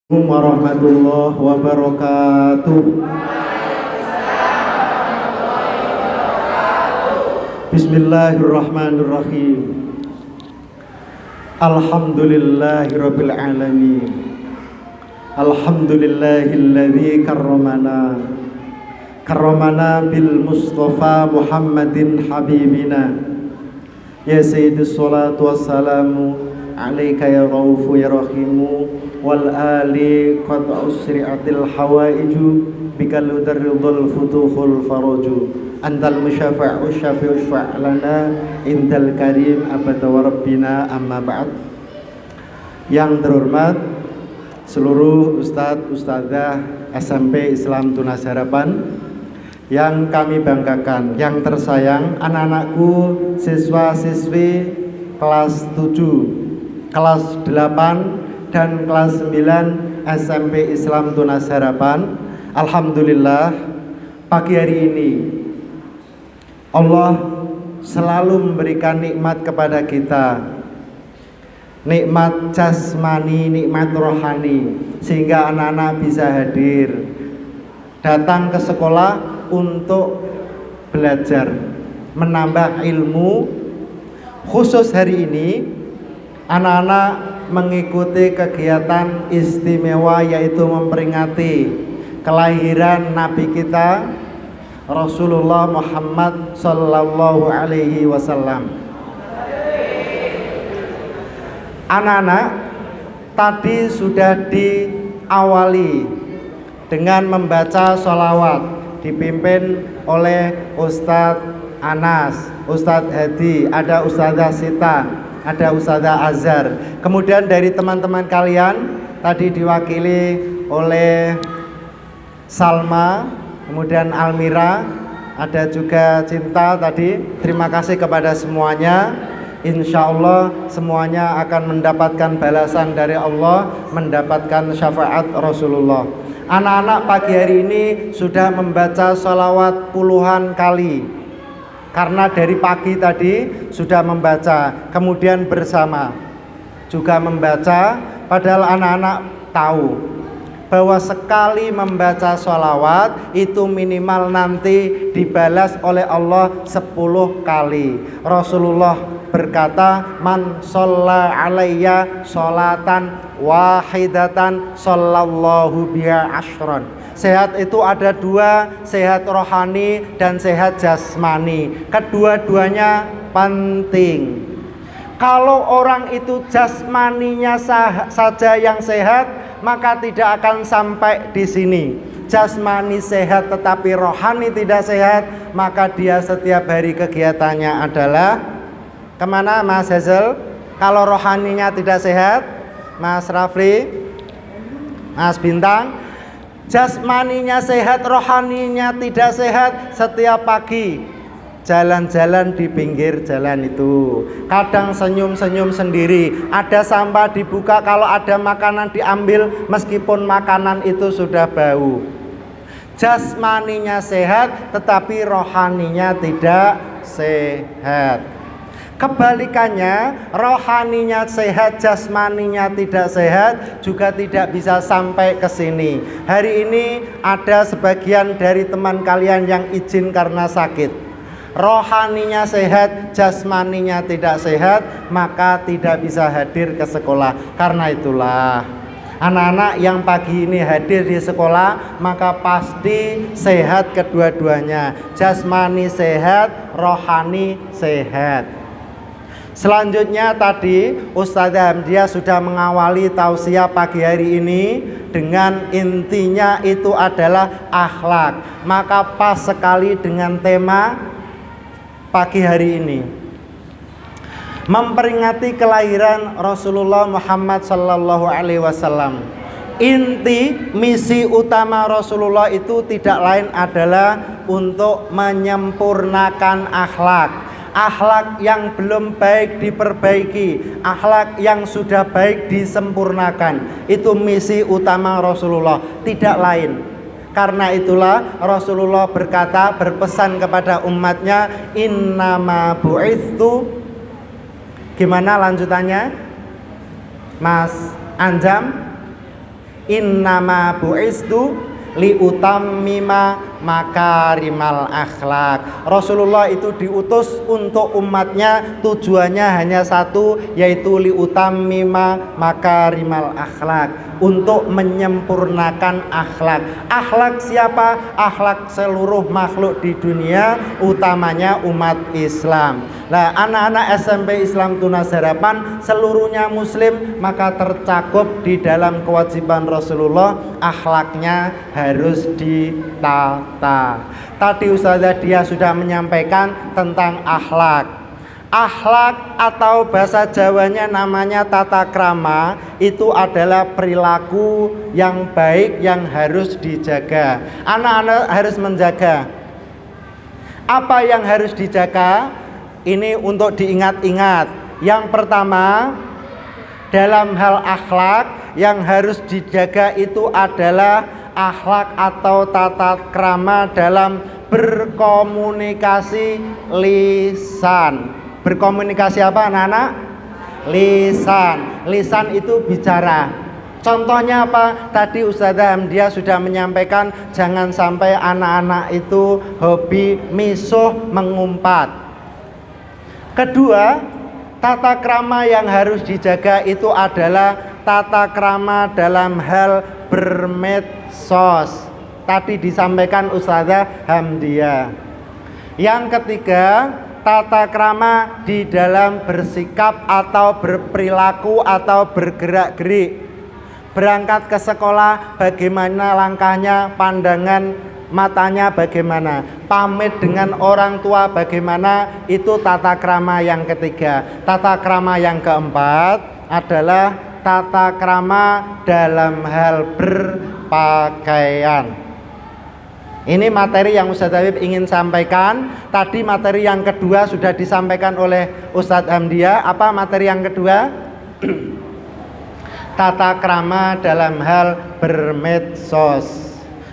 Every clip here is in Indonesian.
Warahmatullahi wabarakatuh. Bismillahirrahmanirrahim. Alhamdulillahirabbil alamin. Alhamdulillahilladzi karramana bil Mustafa Muhammadin habibina. Ya sayyidus salatu wassalamu alaika ya raufu ya rahimu wal ali qad usri'atil hawaiju bikal udarridul futuhul faruju antal musyafa'u syafi'u syfa'lana indal karim abada wa rabbina amma ba'd. Yang terhormat seluruh ustadz ustadzah SMP Islam Tunas Harapan yang kami banggakan, yang tersayang anak-anakku siswa-siswi kelas 7, kelas 8 dan kelas 9 SMP Islam Tunas Harapan. Alhamdulillah, pagi hari ini Allah selalu memberikan nikmat kepada kita, nikmat jasmani, nikmat rohani, sehingga anak-anak bisa hadir datang ke sekolah untuk belajar, menambah ilmu. Khusus hari ini anak-anak mengikuti kegiatan istimewa, yaitu memperingati kelahiran Nabi kita Rasulullah Muhammad Sallallahu Alaihi Wasallam. Anak-anak tadi sudah diawali dengan membaca sholawat dipimpin oleh Ustadz Anas, Ustadz Hadi, ada Ustadzah Sita, ada Ustadzah Azhar. Kemudian dari teman-teman kalian tadi diwakili oleh Salma, kemudian Almira, ada juga Cinta tadi. Terima kasih kepada semuanya. Insya Allah semuanya akan mendapatkan balasan dari Allah, mendapatkan syafaat Rasulullah. Anak-anak pagi hari ini sudah membaca sholawat puluhan kali, karena dari pagi tadi sudah membaca, kemudian bersama juga membaca. Padahal anak-anak tahu bahwa sekali membaca sholawat itu minimal nanti dibalas oleh Allah 10 kali. Rasulullah berkata, man sholla alayya sholatan wahidatan shollallahu biha ashron. Sehat itu ada dua, sehat rohani dan sehat jasmani. Kedua-duanya penting. Kalau orang itu jasmaninya saja yang sehat, maka tidak akan sampai di sini. Jasmani sehat tetapi rohani tidak sehat, maka dia setiap hari kegiatannya adalah kemana, Mas Hazel? Kalau rohaninya tidak sehat, Mas Rafli, Mas Bintang. Jasmaninya sehat, rohaninya tidak sehat, setiap pagi jalan-jalan di pinggir jalan itu, kadang senyum-senyum sendiri, ada sampah dibuka, kalau ada makanan diambil meskipun makanan itu sudah bau. Jasmaninya sehat tetapi rohaninya tidak sehat. Kebalikannya, rohaninya sehat, jasmaninya tidak sehat, juga tidak bisa sampai ke sini. Hari ini ada sebagian dari teman kalian yang izin karena sakit. Rohaninya sehat, jasmaninya tidak sehat, maka tidak bisa hadir ke sekolah. Karena itulah anak-anak yang pagi ini hadir di sekolah, maka pasti sehat kedua-duanya. Jasmani sehat, rohani sehat. Selanjutnya tadi Ustadzah Hamdiah sudah mengawali tausiah pagi hari ini dengan intinya itu adalah akhlak. Maka pas sekali dengan tema pagi hari ini, memperingati kelahiran Rasulullah Muhammad Sallallahu Alaihi Wasallam. Inti misi utama Rasulullah itu tidak lain adalah untuk menyempurnakan akhlak. Akhlak yang belum baik diperbaiki, akhlak yang sudah baik disempurnakan. Itu misi utama Rasulullah, tidak lain. Karena itulah Rasulullah berkata, berpesan kepada umatnya, innama bu'ithu. Gimana lanjutannya, Mas Anjam? Innama bu'istu liutammima makarimal akhlak. Rasulullah itu diutus untuk umatnya, tujuannya hanya satu, yaitu liutammima makarimal akhlak, untuk menyempurnakan akhlak. Akhlak siapa? Akhlak seluruh makhluk di dunia, utamanya umat Islam. Nah, anak-anak SMP Islam Tunas Harapan seluruhnya muslim, maka tercakup di dalam kewajiban Rasulullah, akhlaknya harus ditata. Tadi Ustazah Dia sudah menyampaikan tentang akhlak. Akhlak atau bahasa Jawanya namanya tata krama, itu adalah perilaku yang baik yang harus dijaga. Anak-anak harus menjaga. Apa yang harus dijaga? Ini untuk diingat-ingat. Yang pertama, dalam hal akhlak yang harus dijaga itu adalah akhlak atau tata krama dalam berkomunikasi lisan. Berkomunikasi apa anak-anak? Lisan. Lisan itu bicara. Contohnya apa? Tadi Ustazah Hamdia sudah menyampaikan, jangan sampai anak-anak itu hobi misuh mengumpat. Kedua, tata krama yang harus dijaga itu adalah tata krama dalam hal bermedsos. Tadi disampaikan Ustazah Hamdia. Yang ketiga, tata krama di dalam bersikap atau berperilaku atau bergerak-gerik. Berangkat ke sekolah, bagaimana langkahnya, pandangan matanya bagaimana, pamit dengan orang tua bagaimana, itu tata krama yang ketiga. Tata krama yang keempat adalah tata krama dalam hal berpakaian. Ini materi yang Ustadz Habib ingin sampaikan. Tadi materi yang kedua sudah disampaikan oleh Ustadz Hamdia. Apa materi yang kedua? Tata krama dalam hal bermedsos.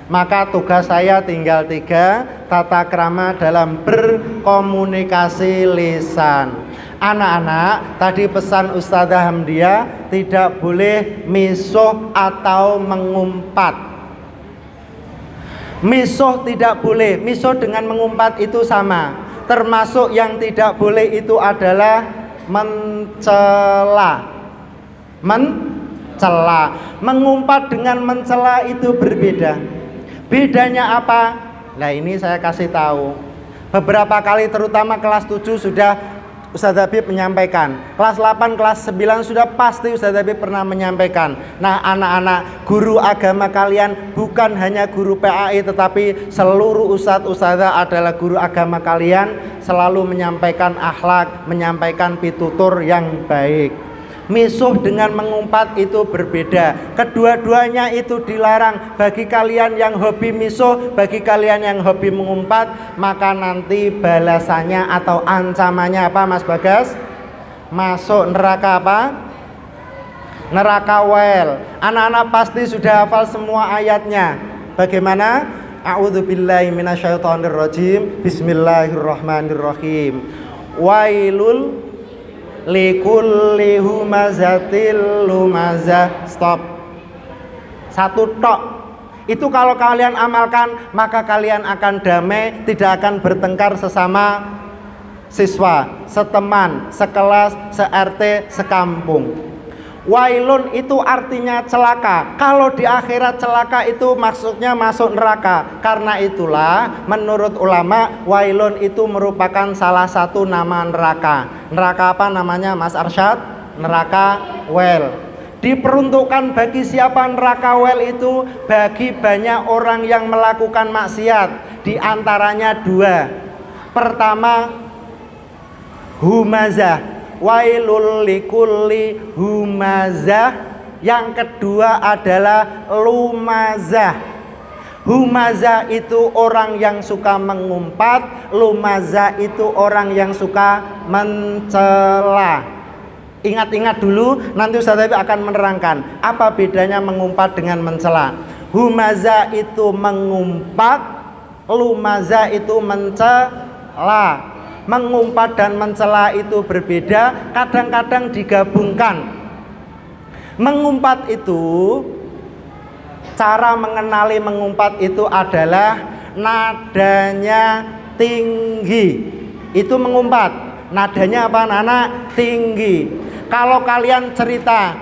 Maka tugas saya tinggal 3, tata krama dalam berkomunikasi lisan. Anak-anak, tadi pesan Ustazah Hamdia, tidak boleh misuh atau mengumpat. Misuh tidak boleh, misuh dengan mengumpat itu sama. Termasuk yang tidak boleh itu adalah mencela. Mengumpat dengan mencela itu berbeda. Bedanya apa? Nah, ini saya kasih tahu. Beberapa kali terutama kelas 7 sudah Ustadz Habib menyampaikan. Kelas 8, kelas 9 sudah pasti Ustadz Habib pernah menyampaikan. Nah, anak-anak, guru agama kalian bukan hanya guru PAI, tetapi seluruh ustadz-ustadzah adalah guru agama kalian, selalu menyampaikan akhlak, menyampaikan pitutur yang baik. Misuh dengan mengumpat itu berbeda. Kedua-duanya itu dilarang. Bagi kalian yang hobi misuh, bagi kalian yang hobi mengumpat, maka nanti balasannya atau ancamannya apa, Mas Bagas? Masuk neraka apa? Neraka wel. Anak-anak pasti sudah hafal semua ayatnya. Bagaimana? A'udzubillahi minasyaitonirrajim. Bismillahirrahmanirrahim. Wailul likulli humazatil lumazah. Stop. Satu tok. Itu kalau kalian amalkan, maka kalian akan damai, tidak akan bertengkar sesama siswa, seteman, sekelas, se-RT, sekampung. Wailun itu artinya celaka. Kalau di akhirat celaka itu maksudnya masuk neraka. Karena itulah menurut ulama, wailun itu merupakan salah satu nama neraka. Neraka apa namanya, Mas Arsyad? Neraka wel. Diperuntukkan bagi siapa neraka wel itu? Bagi banyak orang yang melakukan maksiat. Di antaranya 2. Pertama, humazah. Wailul likulli humazah. Yang kedua adalah lumazah. Humazah itu orang yang suka mengumpat, lumazah itu orang yang suka mencela. Ingat-ingat dulu, nanti Ustaz Habib akan menerangkan apa bedanya mengumpat dengan mencela. Humazah itu mengumpat, lumazah itu mencela. Mengumpat dan mencela itu berbeda, kadang-kadang digabungkan. Mengumpat itu Cara mengenali mengumpat itu adalah nadanya tinggi. Itu mengumpat. Nadanya apa anak-anak? Tinggi. Kalau kalian cerita,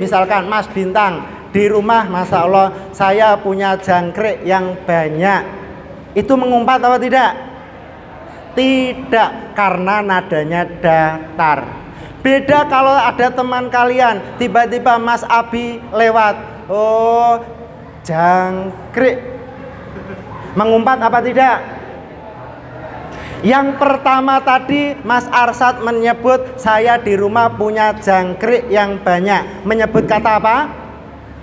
misalkan Mas Bintang, di rumah Masya Allah saya punya jangkrik yang banyak. Itu mengumpat apa tidak? Tidak, karena nadanya datar. Beda kalau ada teman kalian, tiba-tiba Mas Abi lewat. Oh, jangkrik. Mengumpat apa tidak? Yang pertama tadi Mas Arsad menyebut saya di rumah punya jangkrik yang banyak. Menyebut kata apa?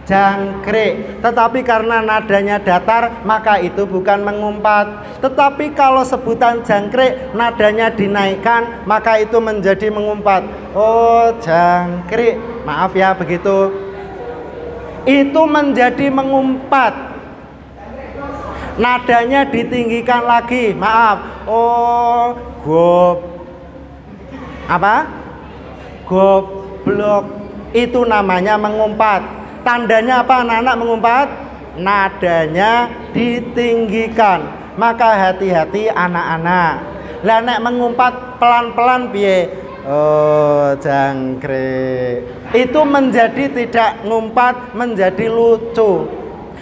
Jangkrik. Tetapi karena nadanya datar, maka itu bukan mengumpat. Tetapi kalau sebutan jangkrik nadanya dinaikkan, maka itu menjadi mengumpat. Oh, jangkrik. Maaf ya begitu. Itu menjadi mengumpat. Nadanya ditinggikan lagi. Maaf. Oh, goblok. Itu namanya mengumpat. Tandanya apa anak-anak mengumpat? Nadanya ditinggikan. Maka hati-hati anak-anak. Lah nek mengumpat pelan-pelan piye? Oh, jangkrik. Itu menjadi tidak ngumpat, menjadi lucu.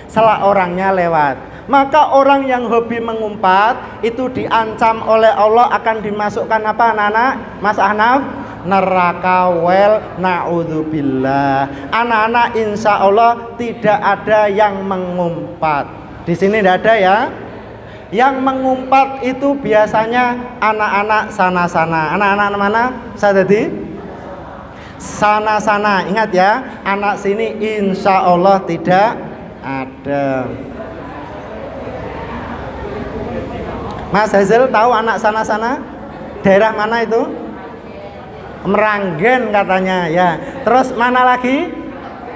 Salah orangnya lewat. Maka orang yang hobi mengumpat itu diancam oleh Allah akan dimasukkan apa anak-anak? Mas Ahnaf? Neraka wel naudzubillah. Anak-anak insya Allah tidak ada yang mengumpat. Di sini tidak ada ya. Yang mengumpat itu biasanya anak-anak sana-sana. Anak-anak mana? Saya tadi? Sana-sana. Ingat ya, anak sini insya Allah tidak ada. Mas Hazel tahu anak sana-sana? Daerah mana itu? Meranggen katanya ya. Terus mana lagi?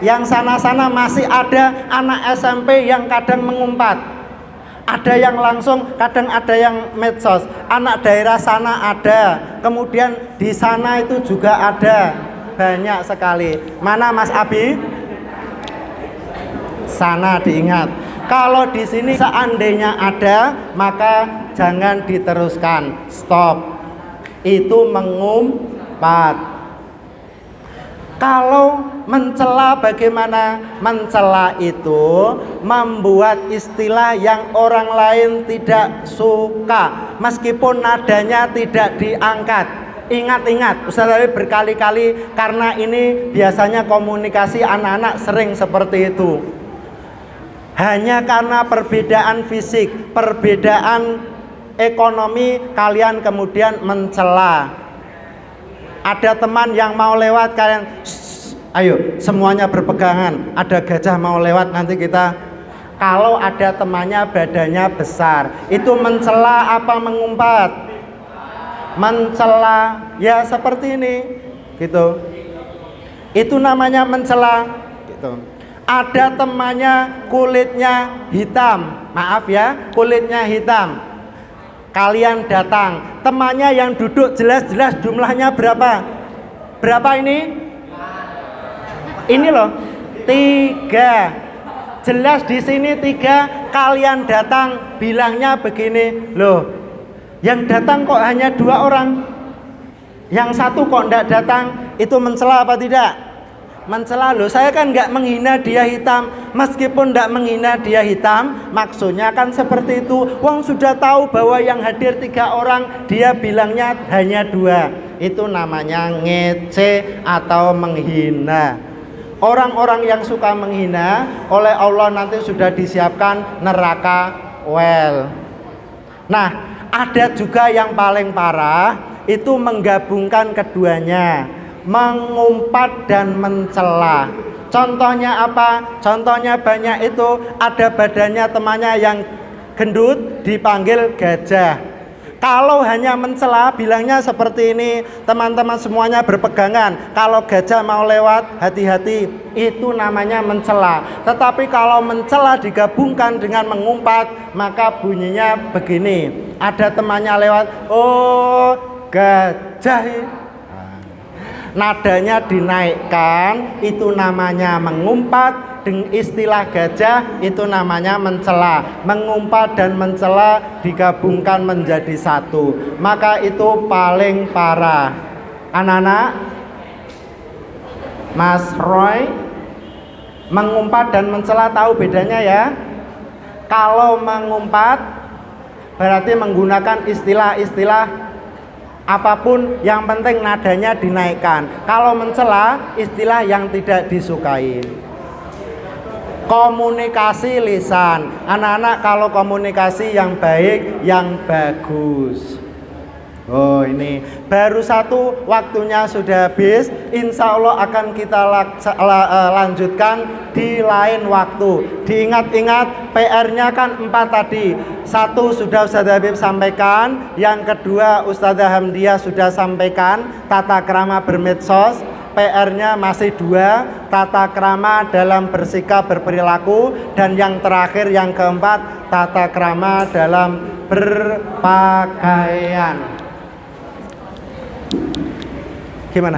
Yang sana-sana masih ada anak SMP yang kadang mengumpat. Ada yang langsung, kadang ada yang medsos. Anak daerah sana ada. Kemudian di sana itu juga ada. Banyak sekali. Mana Mas Abi? Sana diingat. Kalau di sini seandainya ada, maka jangan diteruskan, stop. Itu mengumpat. Kalau mencela bagaimana? Mencela itu membuat istilah yang orang lain tidak suka, meskipun nadanya tidak diangkat. Ingat-ingat, Ustaz Habib berkali-kali, karena ini biasanya komunikasi anak-anak sering seperti itu. Hanya karena perbedaan fisik, perbedaan ekonomi, kalian kemudian mencela. Ada teman yang mau lewat, kalian ayo semuanya berpegangan. Ada gajah mau lewat, nanti kita. Kalau ada temannya badannya besar, itu mencela apa mengumpat? Mencela, ya seperti ini, gitu. Itu namanya mencela, gitu. Ada temannya kulitnya hitam, maaf ya, kulitnya hitam. Kalian datang, temannya yang duduk jelas-jelas jumlahnya berapa? Berapa ini? Ini loh, 3. Jelas di sini 3. Kalian datang bilangnya begini, loh, yang datang kok hanya 2 orang, yang satu kok enggak datang. Itu mencela apa tidak? Mencela. Loh, saya kan nggak menghina dia hitam. Meskipun nggak menghina dia hitam, maksudnya kan seperti itu. Wong sudah tahu bahwa yang hadir 3 orang, dia bilangnya hanya 2. Itu namanya ngece atau menghina. Orang-orang yang suka menghina, oleh Allah nanti sudah disiapkan neraka well. Nah, ada juga yang paling parah, itu menggabungkan keduanya, mengumpat dan mencela. Contohnya apa? Contohnya banyak itu. Ada badannya temannya yang gendut dipanggil gajah. Kalau hanya mencela, bilangnya seperti ini, teman-teman semuanya berpegangan. Kalau gajah mau lewat, hati-hati. Itu namanya mencela. Tetapi kalau mencela digabungkan dengan mengumpat, maka bunyinya begini. Ada temannya lewat, oh gajah. nadanya dinaikkan, itu namanya mengumpat. Dengan istilah gajah itu namanya mencela. Mengumpat dan mencela digabungkan menjadi satu, maka itu paling parah. Anak-anak, Mas Roy, mengumpat dan mencela tahu bedanya ya? Kalau mengumpat berarti menggunakan istilah-istilah apapun, yang penting nadanya dinaikkan. Kalau mencela, istilah yang tidak disukai. Komunikasi lisan, anak-anak, kalau komunikasi yang baik, yang bagus. Oh, ini baru satu, waktunya sudah habis. Insya Allah akan kita lanjutkan di lain waktu. Diingat-ingat, PR-nya kan 4 tadi. 1 sudah Ustadz Habib sampaikan, yang kedua Ustadzah Hamdiah sudah sampaikan, tata krama bermedsos. PR-nya masih 2, tata krama dalam bersikap berperilaku, dan yang terakhir yang keempat, tata krama dalam berpakaian. Gimana?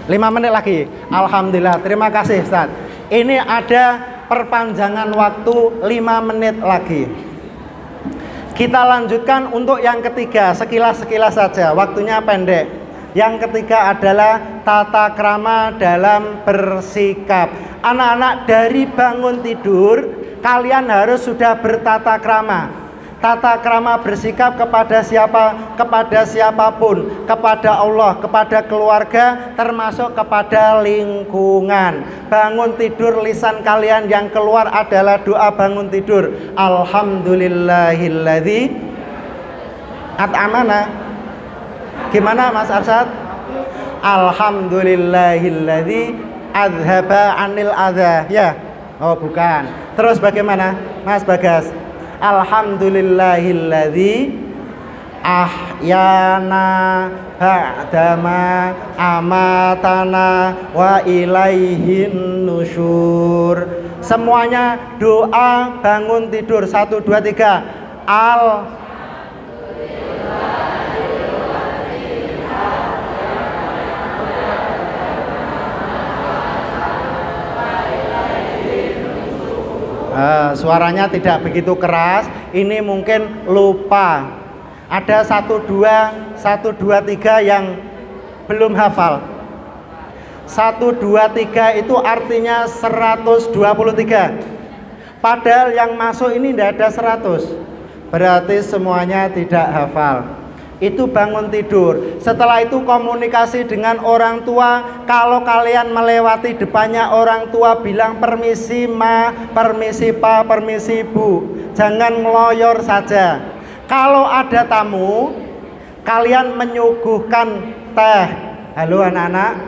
5 menit lagi. Alhamdulillah, terima kasih Ustaz. Ini ada perpanjangan waktu 5 menit lagi. Kita lanjutkan untuk yang ketiga, sekilas-sekilas saja, waktunya pendek. Yang ketiga adalah tata krama dalam bersikap. Anak-anak, dari bangun tidur kalian harus sudah bertata krama. Tata krama bersikap kepada siapa? Kepada siapapun, kepada Allah, kepada keluarga, termasuk kepada lingkungan. Bangun tidur, lisan kalian yang keluar adalah doa bangun tidur. Alhamdulillahilladzi at'amana. Gimana Mas Arsyad? Alhamdulillahilladzi azhaba anil adha. Ya? Oh, bukan. Terus bagaimana Mas Bagas? Alhamdulillahilladzi ahyana ba'dama amatana wa ilaihin nusyur. Semuanya doa bangun tidur. 1, 2, 3. Suaranya tidak begitu keras, ini mungkin lupa. Ada 1, 2, 3 yang belum hafal. 1, 2, 3 itu artinya 123. Padahal yang masuk ini tidak ada 100. Berarti semuanya tidak hafal. Itu bangun tidur. Setelah itu komunikasi dengan orang tua. Kalau kalian melewati depannya orang tua, bilang permisi ma, permisi pa, permisi bu. Jangan ngeloyor saja. Kalau ada tamu, kalian menyuguhkan teh. Halo anak-anak,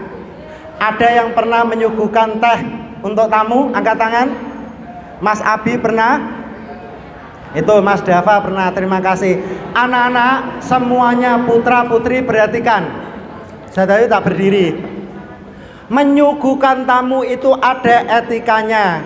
ada yang pernah menyuguhkan teh untuk tamu? Angkat tangan. Mas Abi pernah? Itu Mas Dava pernah, terima kasih. Anak-anak semuanya, putra putri, perhatikan. Saya tadi tak berdiri. Menyuguhkan tamu itu ada etikanya.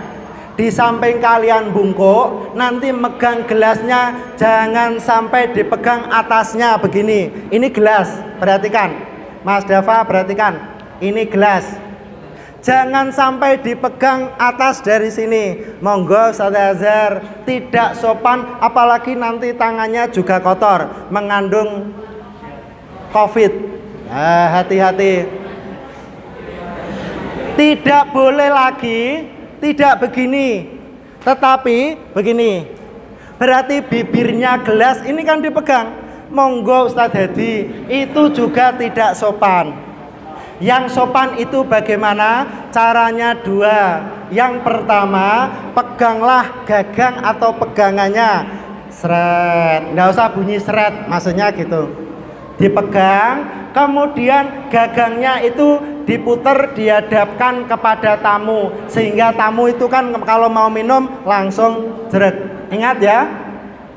Di samping kalian bungkuk, nanti megang gelasnya jangan sampai dipegang atasnya begini. Ini gelas, perhatikan. Mas Dava perhatikan. Ini gelas. Jangan sampai dipegang atas dari sini. Monggo Ustaz Azhar, tidak sopan, apalagi nanti tangannya juga kotor, mengandung COVID. Hati-hati. Tidak boleh lagi tidak begini, tetapi begini. Berarti bibirnya gelas ini kan dipegang. Monggo Ustaz Hadi, itu juga tidak sopan. Yang sopan itu bagaimana? Caranya 2. Yang pertama, peganglah gagang atau pegangannya. Seret, nggak usah bunyi seret, maksudnya gitu. Dipegang, kemudian gagangnya itu diputer, dihadapkan kepada tamu, sehingga tamu itu kan kalau mau minum langsung jerek. Ingat ya,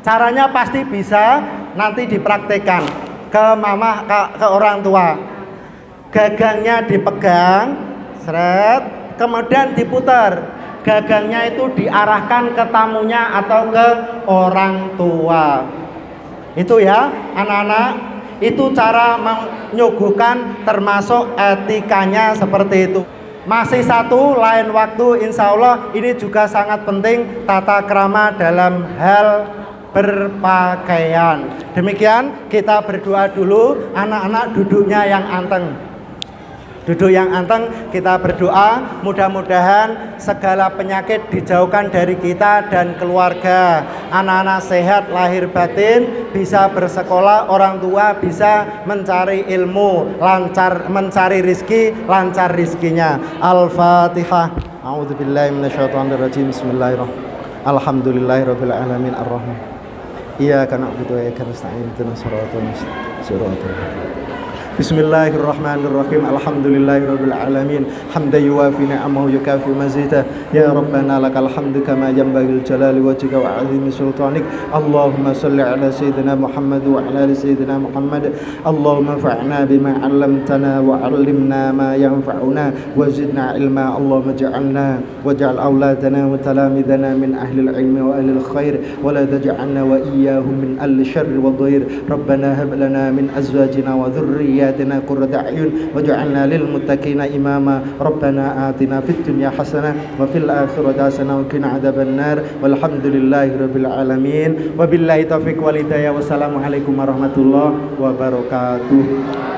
caranya pasti bisa, nanti dipraktekkan ke mama, ke orang tua. Gagangnya dipegang, seret, kemudian diputar. Gagangnya itu diarahkan ke tamunya atau ke orang tua. Itu ya anak-anak. Itu cara menyuguhkan termasuk etikanya seperti itu. Masih satu, lain waktu insya Allah ini juga sangat penting tata krama dalam hal berpakaian. Demikian kita berdoa dulu, anak-anak duduknya yang anteng. Duduk yang anteng, kita berdoa mudah-mudahan segala penyakit dijauhkan dari kita dan keluarga. Anak-anak sehat lahir batin, bisa bersekolah, orang tua bisa mencari ilmu, lancar mencari rizki, lancar rizkinya. Al-Fatihah. A'udzubillahi minasyaitonirrajim. Bismillahirrahmanirrahim. Alhamdulillahirabbil alamin arrahman. Iyyaka na'budu wa iyyaka nasta'in. Ihdinas siratal mustaqim. Bismillahirrahmanirrahim. Alhamdulillahirabbil alamin. Hamdan yuwafi ni'amahu yukafi mazida. Ya Rabbana lakal hamdu kama yanbaghi jalali wajhika wa 'azimi sultanik. Allahumma shalli ala sayyidina Muhammad wa ala ali sayyidina Muhammad. Allahumma fa'na bima 'allamtana wa 'allimna ma yanfa'una wa zidna ilma. Allahumma ij'alna waj'al auladana wa talamidana min ahli al-'ilmi wa ahli al-khair wa la taj'alna wa iyyahum min ahli al-sharri wa dhair. Rabbana hab lana min azwajina wa dhurriyyatina qurrata a'yun waj'alna lil muttaqina imama. Rabbana atina fid dunya hasanah wa fil akhirati hasanah wa qina adzabannar. Walhamdulillahirabbil alamin. Wabillahi taufiq wal hidayah. Wassalamualaikum warahmatullahi wabarakatuh.